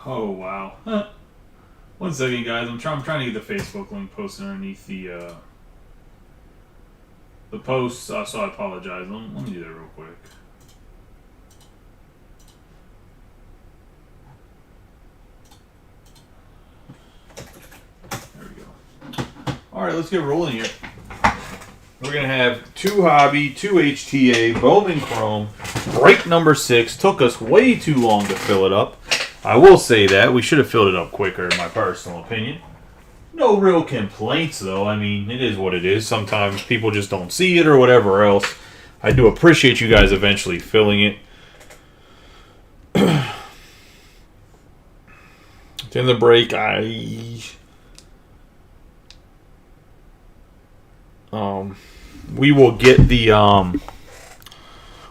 Oh wow. Huh. 1 second, guys. I'm trying to get the Facebook link posted underneath the post. So I apologize. Let me do that real quick. There we go. All right, let's get rolling here. We're going to have 2 Hobby, 2 HTA, Bowman Chrome. Break number 6. Took us way too long to fill it up. I will say that. We should have filled it up quicker, in my personal opinion. No real complaints, though. I mean, it is what it is. Sometimes people just don't see it or whatever else. I do appreciate you guys eventually filling it. At the end of the break, we will get the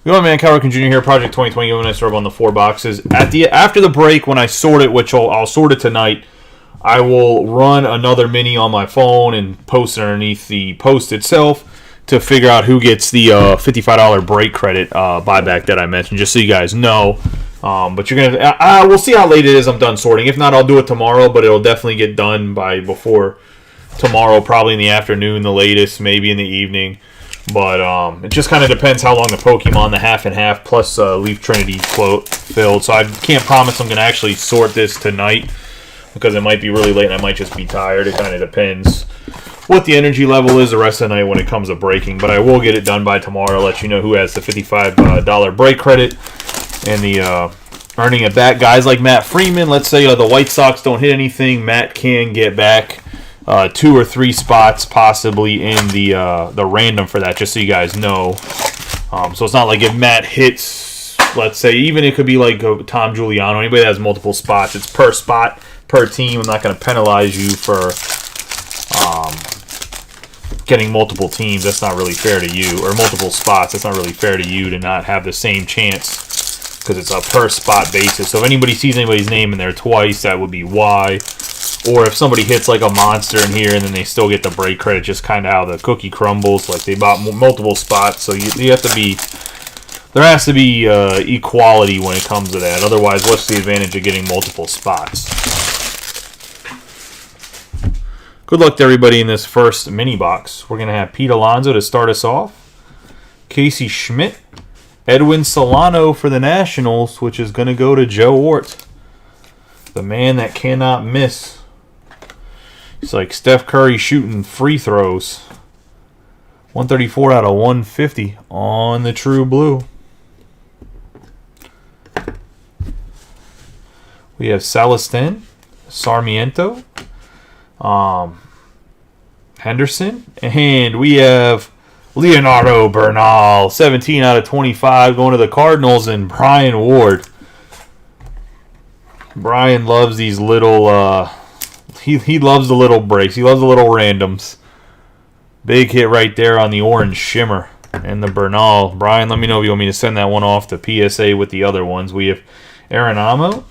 we want Man Calrican Jr. here, Project 2020, giving us serve on the 4 boxes. After the break, when I sort it, which I'll sort it tonight, I will run another mini on my phone and post it underneath the post itself to figure out who gets the $55 break credit buyback that I mentioned, just so you guys know. But you're gonna, we'll see how late it is. I'm done sorting. If not, I'll do it tomorrow, but it'll definitely get done by before tomorrow, probably in the afternoon, the latest, maybe in the evening. But it just kind of depends how long the Pokemon, the half and half, plus Leaf Trinity quote filled. So I can't promise I'm going to actually sort this tonight because it might be really late and I might just be tired. It kind of depends what the energy level is the rest of the night when it comes to breaking. But I will get it done by tomorrow. Let you know who has the $55 break credit and the earning it back. Guys like Matt Freeman, let's say the White Sox don't hit anything, Matt can get back 2 or 3 spots possibly in the random for that, just so you guys know. So it's not like if Matt hits, let's say, even it could be like Tom Giuliano, anybody that has multiple spots, it's per spot, per team. I'm not going to penalize you for getting multiple teams. That's not really fair to you. Or multiple spots. That's not really fair to you to not have the same chance because it's a per spot basis. So if anybody sees anybody's name in there twice, that would be why. Or if somebody hits like a monster in here and then they still get the break credit, just kind of how the cookie crumbles. Like they bought multiple spots, so you have to be. There has to be equality when it comes to that. Otherwise, what's the advantage of getting multiple spots? Good luck to everybody in this first mini box. We're gonna have Pete Alonso to start us off. Casey Schmidt, Edwin Solano for the Nationals, which is gonna go to Joe Ort, the man that cannot miss. It's like Steph Curry shooting free throws. 134 out of 150 on the True Blue. We have Celestin, Sarmiento, Henderson, and we have Leonardo Bernal, 17 out of 25 going to the Cardinals, and Brian Ward. Brian loves these little, he loves the little breaks. He loves the little randoms. Big hit right there on the orange shimmer and the Bernal. Brian, let me know if you want me to send that one off to PSA with the other ones. We have Aaron Amo,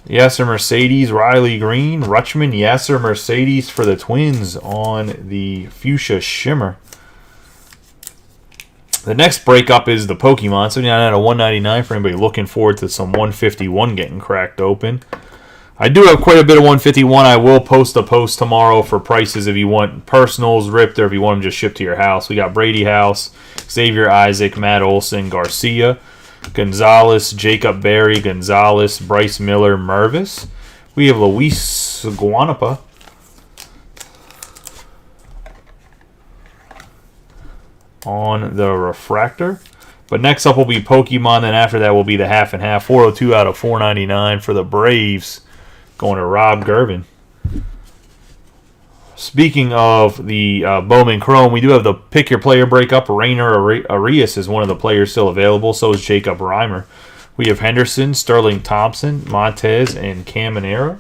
Yasser Mercedes, Riley Green, Rutschman, Yasser Mercedes for the Twins on the fuchsia shimmer. The next breakup is the Pokemon, 79 out of 199 for anybody looking forward to some 151 getting cracked open. I do have quite a bit of 151. I will post a post tomorrow for prices if you want personals ripped or if you want them just shipped to your house. We got Brady House, Xavier Isaac, Matt Olson, Garcia, Gonzalez, Jacob Berry, Gonzalez, Bryce Miller, Mervis. We have Luis Guanapa. On the refractor. But next up will be Pokemon, then after that will be the half and half. 402 out of 499 for the Braves, going to Rob Gervin. Speaking of the Bowman Chrome, we do have the pick your player breakup. Rainer Arias is one of the players still available. So is Jacob Reimer. We have Henderson, Sterling Thompson, Montez, and Caminero.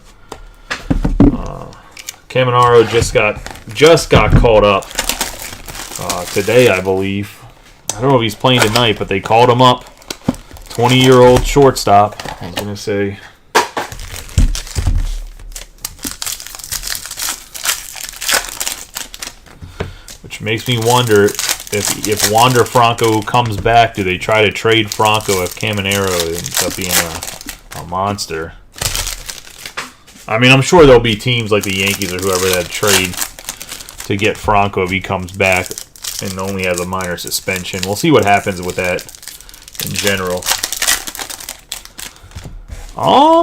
Caminero just got called up today, I believe. I don't know if he's playing tonight, but they called him up. 20-year-old shortstop. I was going to say. Which makes me wonder if Wander Franco comes back, do they try to trade Franco if Caminero ends up being a monster? I mean, I'm sure there'll be teams like the Yankees or whoever that trade to get Franco if he comes back and only has a minor suspension. We'll see what happens with that in general.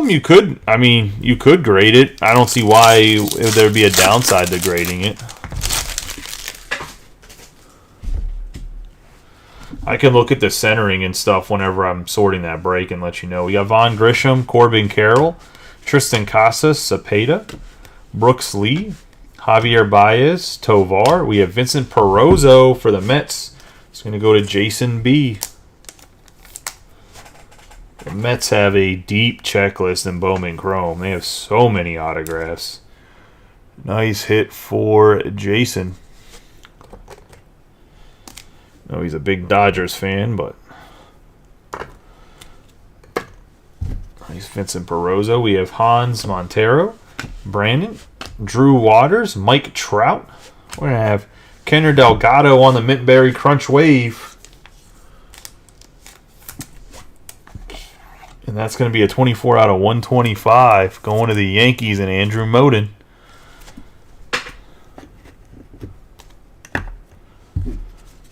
You could, I mean, you could grade it. I don't see why there'd be a downside to grading it. I can look at the centering and stuff whenever I'm sorting that break and let you know. We got Von Grisham, Corbin Carroll, Tristan Casas, Cepeda, Brooks Lee, Javier Baez, Tovar. We have Vincent Perozzo for the Mets. It's going to go to Jason B. The Mets have a deep checklist in Bowman Chrome. They have so many autographs. Nice hit for Jason. No, he's a big Dodgers fan, but nice Vincent Perozzo. We have Hans Montero, Brandon, Drew Waters, Mike Trout. We're going to have Kenner Delgado on the Mintberry Crunch Wave. And that's going to be a 24 out of 125 going to the Yankees and Andrew Moden.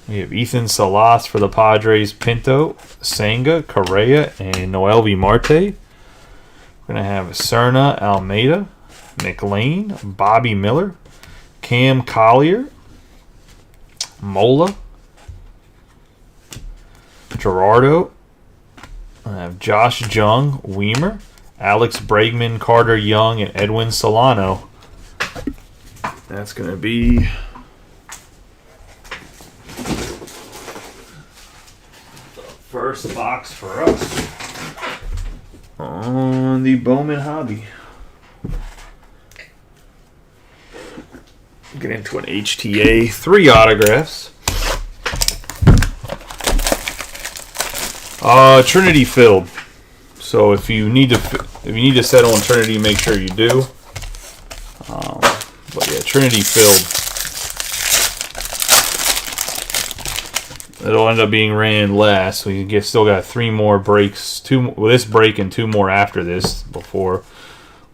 We have Ethan Salas for the Padres, Pinto, Senga, Correa, and Noelvi Marte. We're going to have Serna Almeida, McLean, Bobby Miller, Cam Collier, Mola, Gerardo. I have Josh Jung, Weimer, Alex Bregman, Carter Young, and Edwin Solano. That's going to be the first box for us on the Bowman hobby. Get into an HTA, 3 autographs. Trinity filled. So if you need to settle on Trinity, make sure you do. But yeah, Trinity filled. It'll end up being ran last. So you still got 3 more breaks. This break and 2 more after this before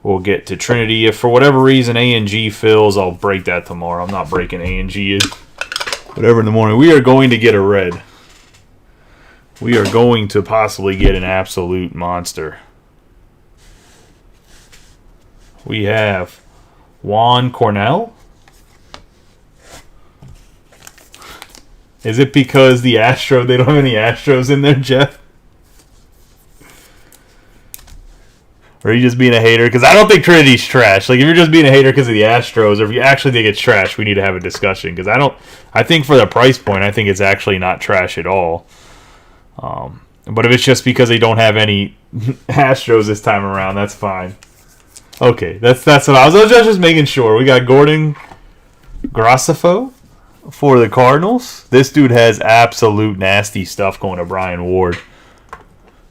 we'll get to Trinity. If for whatever reason A and G fills, I'll break that tomorrow. I'm not breaking A and G. Whatever in the morning. We are going to get a red. We are going to possibly get an absolute monster. We have Juan Cornell. Is it because they don't have any Astros in there, Jeff? Or are you just being a hater? Because I don't think Trinity's trash. Like, if you're just being a hater because of the Astros, or if you actually think it's trash, we need to have a discussion. Because I think for the price point, I think it's actually not trash at all. But if it's just because they don't have any Astros this time around, that's fine. Okay, that's what I was just making sure. We got Gordon Graceffo for the Cardinals. This dude has absolute nasty stuff going to Brian Ward.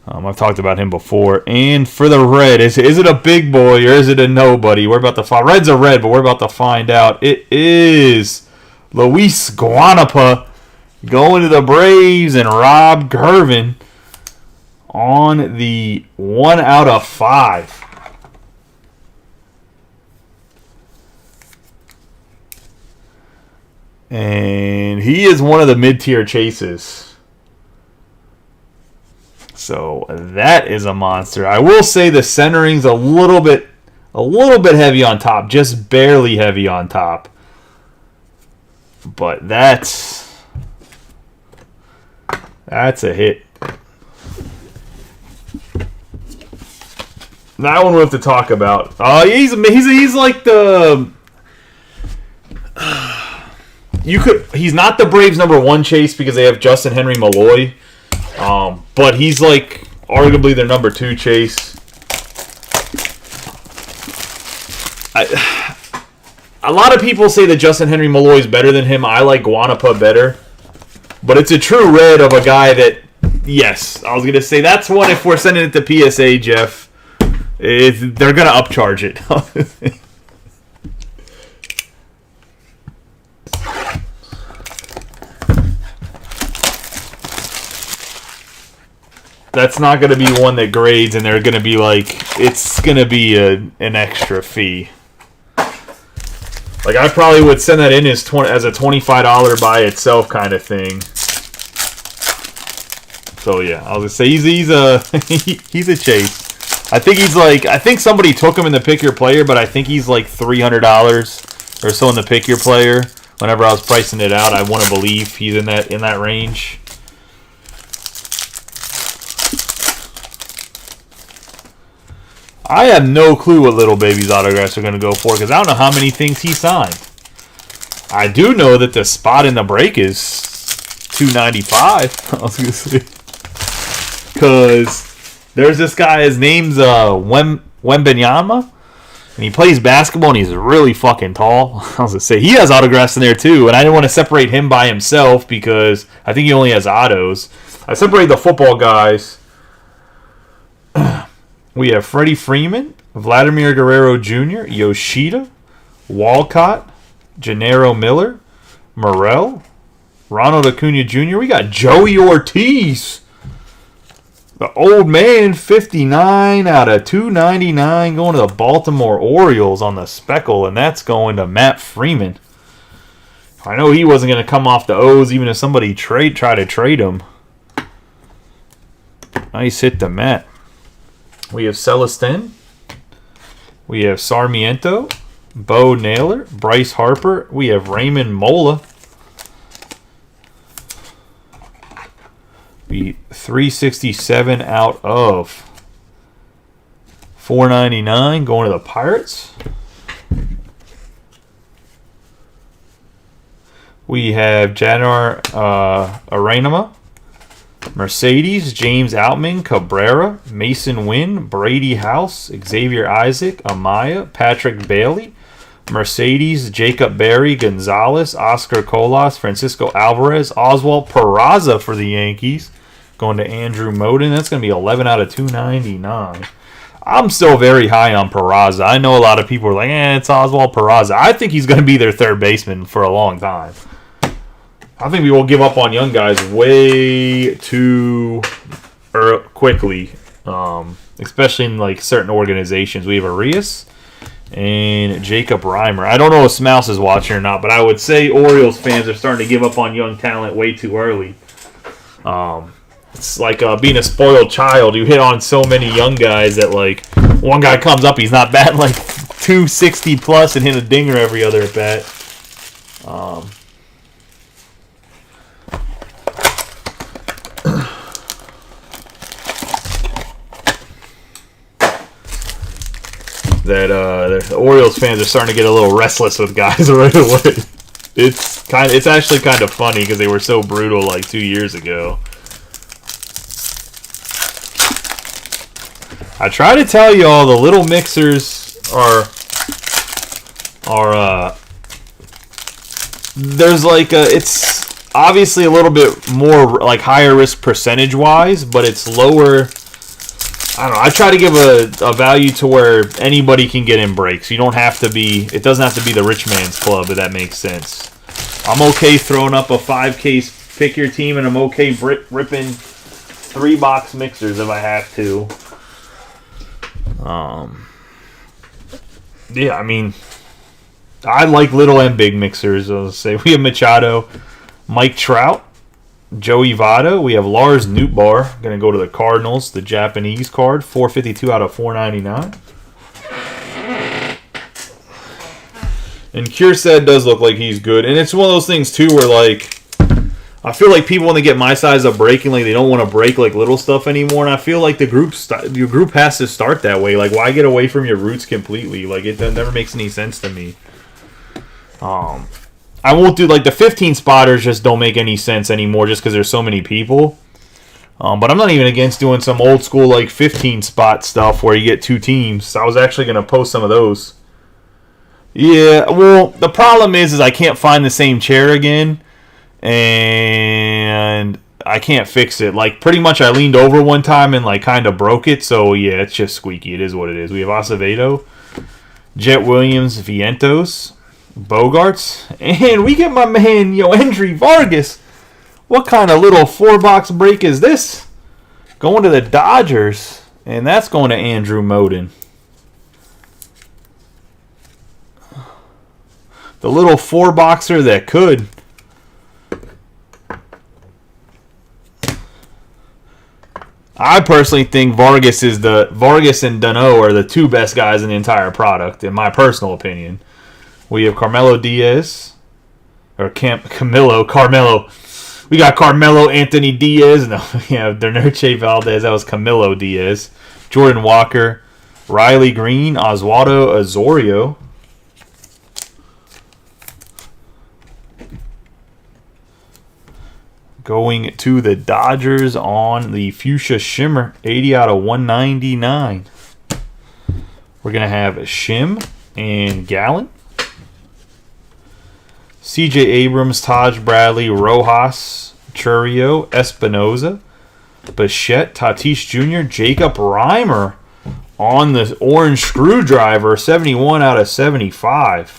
I've talked about him before. And for the red, is it a big boy or is it a nobody? We're about to find. Red's a red, but we're about to find out. It is Luis Guanapa going to the Braves and Rob Gervin on the 1 out of 5. And he is one of the mid-tier chases. So that is a monster. I will say the centering's a little bit heavy on top, just barely heavy on top. But that's a hit. That one we have to talk about. He's like the he's not the Braves' #1 chase because they have Justin Henry Malloy. But he's like arguably their #2 chase. A lot of people say that Justin Henry Malloy is better than him. I like Guanapa better. But it's a true red of a guy that, yes, I was going to say that's one if we're sending it to PSA, Jeff. They're going to upcharge it. that's not going to be one that grades, and they're going to be like, it's going to be an extra fee. Like, I probably would send that in as a $25 by itself kind of thing. So yeah, I was gonna say he's a he's a chase. I think somebody took him in the pick your player, but I think he's like $300 or so in the pick your player. Whenever I was pricing it out, I want to believe he's in that range. I have no clue what Little Baby's autographs are going to go for because I don't know how many things he signed. I do know that the spot in the break is $295. I was going to say. Because there's this guy, his name's Wembenyama, and he plays basketball, and he's really fucking tall. I was going to say, he has autographs in there too, and I didn't want to separate him by himself because I think he only has autos. I separated the football guys. We have Freddie Freeman, Vladimir Guerrero Jr., Yoshida, Walcott, Gennaro Miller, Morrell, Ronald Acuna Jr. We got Joey Ortiz, the old man, 59 out of 299, going to the Baltimore Orioles on the speckle, and that's going to Matt Freeman. I know he wasn't going to come off the O's even if somebody try to trade him. Nice hit to Matt. We have Celestin. We have Sarmiento. Bo Naylor. Bryce Harper. We have Raymond Mola. Be 367 out of 499 going to the Pirates. We have Jadar Aranama. Mercedes, James Outman, Cabrera, Mason Wynn, Brady House, Xavier Isaac, Amaya, Patrick Bailey, Mercedes, Jacob Berry, Gonzalez, Oscar Colas, Francisco Alvarez, Oswald Peraza for the Yankees, going to Andrew Moden. That's going to be 11 out of 299. I'm still very high on Peraza. I know a lot of people are like, it's Oswald Peraza. I think he's going to be their third baseman for a long time. I think we will give up on young guys way too quickly, especially in like certain organizations. We have Arias and Jacob Reimer. I don't know if Smouse is watching or not, but I would say Orioles fans are starting to give up on young talent way too early. It's like being a spoiled child. You hit on so many young guys that like one guy comes up, he's not batting like 260 plus and hit a dinger every other at bat. That the Orioles fans are starting to get a little restless with guys right away. It's actually kind of funny because they were so brutal like 2 years ago. I try to tell you all the little mixers are there's like it's obviously a little bit more like higher risk percentage wise, but it's lower. I don't know. I try to give a value to where anybody can get in breaks. You don't have to be. It doesn't have to be the rich man's club, if that makes sense. I'm okay throwing up a 5K pick your team, and I'm okay ripping 3-box mixers if I have to. Yeah, I mean, I like little and big mixers. I'll say we have Machado, Mike Trout, Joey Votto. We have Lars Nootbaar. Going to go to the Cardinals, the Japanese card. 452 out of 499. And Kierstead does look like he's good. And it's one of those things, too, where, like, I feel like people, when they get my size of breaking, like, they don't want to break, like, little stuff anymore. And I feel like your group has to start that way. Like, why get away from your roots completely? Like, that never makes any sense to me. I won't do, like, the 15 spotters just don't make any sense anymore just because there's so many people. But I'm not even against doing some old school, like, 15 spot stuff where you get 2 teams. I was actually going to post some of those. Yeah, well, the problem is I can't find the same chair again. And I can't fix it. Like, pretty much I leaned over one time and, like, kind of broke it. So, yeah, it's just squeaky. It is what it is. We have Acevedo, Jet Williams, Vientos, Bogarts, and we get my man Yoendry Vargas. What kind of little 4-box break is this? Going to the Dodgers, and that's going to Andrew Moden. The little 4-boxer that could. I personally think Vargas and Dano are the 2 best guys in the entire product, in my personal opinion. We have Carmelo. We got Carmelo Anthony Diaz. No, we have Dernerche Valdez. That was Camilo Diaz. Jordan Walker, Riley Green, Oswaldo Azorio. Going to the Dodgers on the Fuchsia Shimmer, 80 out of 199. We're going to have Shim and Gallen. C.J. Abrams, Taj Bradley, Rojas, Churio, Espinoza, Bichette, Tatis Jr., Jacob Reimer on the orange screwdriver, 71 out of 75.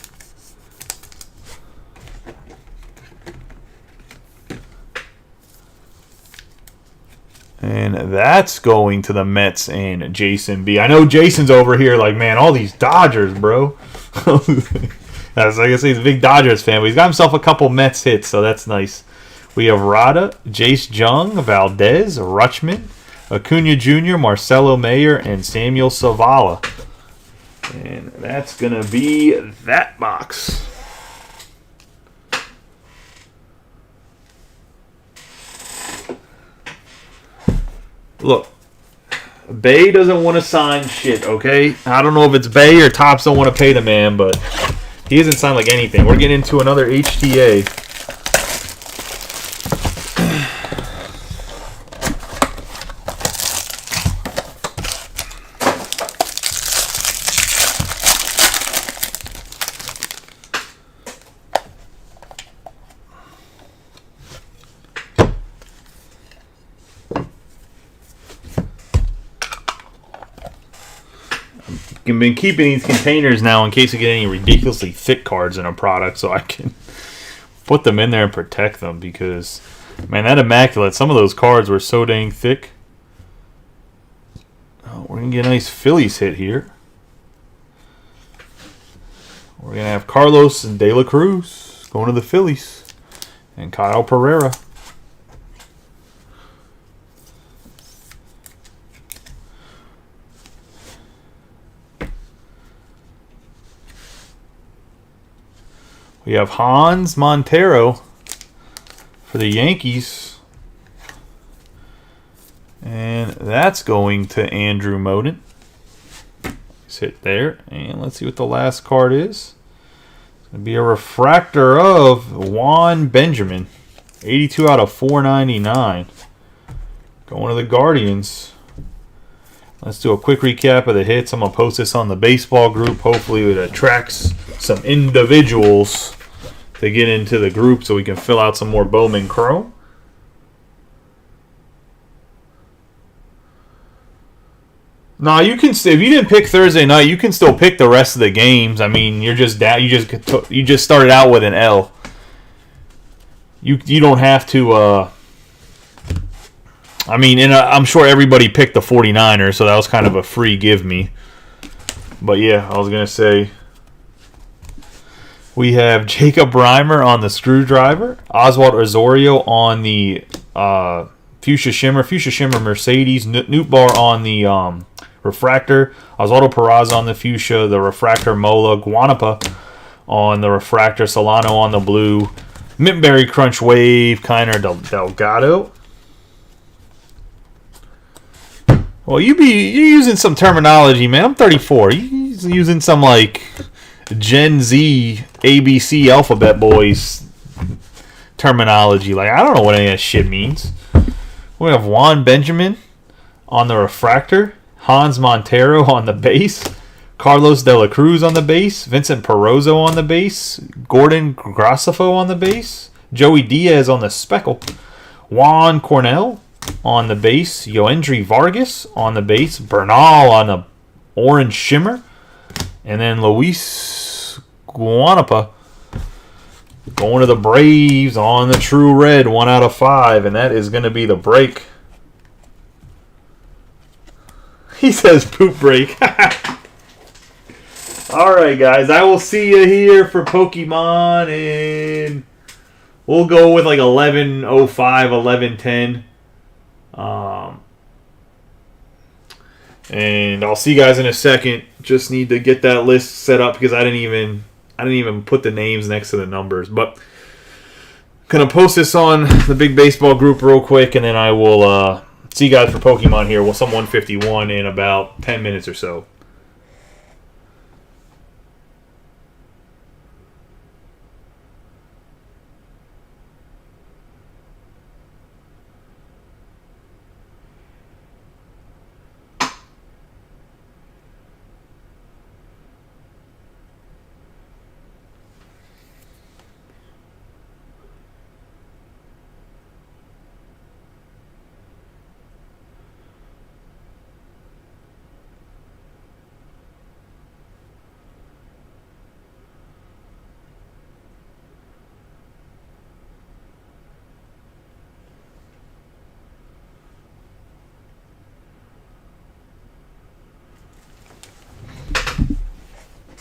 And that's going to the Mets and Jason B. I know Jason's over here like, man, all these Dodgers, bro. As like I say, he's a big Dodgers fan, but he's got himself a couple Mets hits, so that's nice. We have Rada, Jace Jung, Valdez, Rutschman, Acuna Jr., Marcelo Mayer, and Samuel Savala. And that's going to be that box. Look, Bay doesn't want to sign shit, okay? I don't know if it's Bay or Topps don't want to pay the man, but he hasn't signed like anything. We're getting into another HTA. I've been keeping these containers now in case we get any ridiculously thick cards in a product so I can put them in there and protect them because, man, that Immaculate, some of those cards were so dang thick. Oh, we're going to get a nice Phillies hit here. We're going to have Carlos and De La Cruz going to the Phillies and Kyle Pereira. We have Hans Montero for the Yankees. And that's going to Andrew Moden. Sit there. And let's see what the last card is. It's going to be a refractor of Juan Benjamin. 82 out of 499. Going to the Guardians. Let's do a quick recap of the hits. I'm going to post this on the baseball group. Hopefully it attracts some individuals to get into the group so we can fill out some more Bowman Chrome. Now you can, if you didn't pick Thursday night, you can still pick the rest of the games. I mean, you're just down. You just started out with an L. You don't have to. I mean, I'm sure everybody picked the 49ers, so that was kind of a free give me. But yeah, I was gonna say. We have Jacob Reimer on the screwdriver, Oswald Azorio on the Fuchsia Shimmer Mercedes, Newt Bar on the refractor, Oswaldo Peraza on the Fuchsia, the refractor Mola, Guanapa on the refractor, Solano on the blue, Mintberry Crunch Wave, Kiner Delgado. Well, you're using some terminology, man. I'm 34. You're using some like Gen Z, ABC alphabet boys terminology. Like, I don't know what any of that shit means. We have Juan Benjamin on the refractor, Hans Montero on the base, Carlos De La Cruz on the base, Vincent Perozzo on the base, Gordon Graceffo on the base, Joey Diaz on the speckle, Juan Cornell on the base, Yoendry Vargas on the base, Bernal on the orange shimmer, and then Luis Guanapa going to the Braves on the true red, 1 out of 5, and that is going to be the break. He says poop break. All right, guys. I will see you here for Pokemon, and we'll go with like 11:05, 11:10. And I'll see you guys in a second. Just need to get that list set up because I didn't even put the names next to the numbers. But gonna post this on the Big Baseball group real quick, and then I will see you guys for Pokemon here. Well, some 151 in about 10 minutes or so.